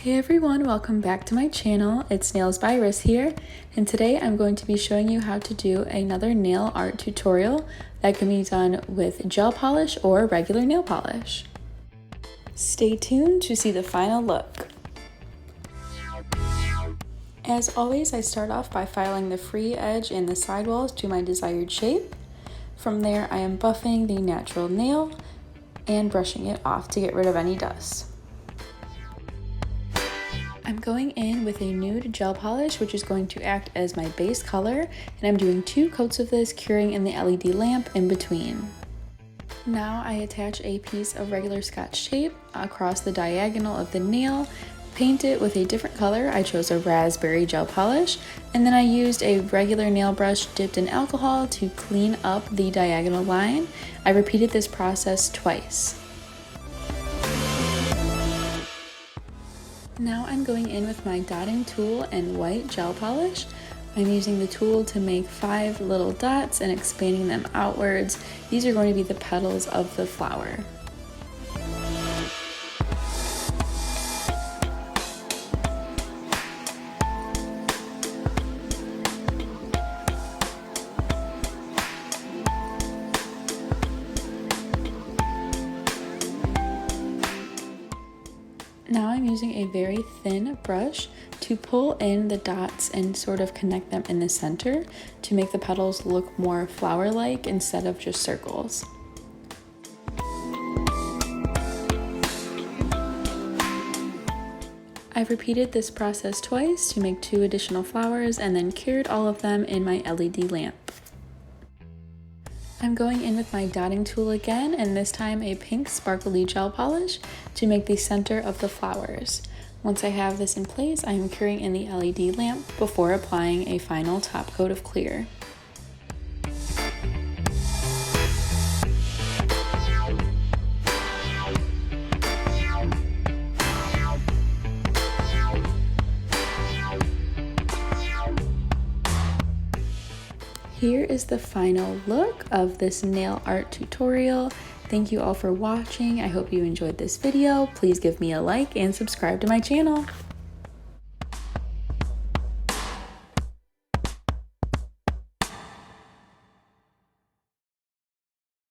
Hey everyone, welcome back to my channel. It's Nails by Riss here, and today I'm going to be showing you how to do another nail art tutorial that can be done with gel polish or regular nail polish. Stay tuned to see the final look. As always, I start off by filing the free edge and the sidewalls to my desired shape. From there, I am buffing the natural nail and brushing it off to get rid of any dust. I'm going in with a nude gel polish, which is going to act as my base color, and I'm doing 2 coats of this, curing in the LED lamp in between. Now I attach a piece of regular Scotch tape across the diagonal of the nail, paint it with a different color. I chose a raspberry gel polish, and then I used a regular nail brush dipped in alcohol to clean up the diagonal line. I repeated this process twice. Now I'm going in with my dotting tool and white gel polish. I'm using the tool to make 5 little dots and expanding them outwards. These are going to be the petals of the flower. Now I'm using a very thin brush to pull in the dots and sort of connect them in the center to make the petals look more flower-like instead of just circles. I've repeated this process twice to make 2 additional flowers and then cured all of them in my LED lamp. I'm going in with my dotting tool again, and this time a pink sparkly gel polish to make the center of the flowers. Once I have this in place, I am curing in the LED lamp before applying a final top coat of clear. Here is the final look of this nail art tutorial. Thank you all for watching. I hope you enjoyed this video. Please give me a like and subscribe to my channel.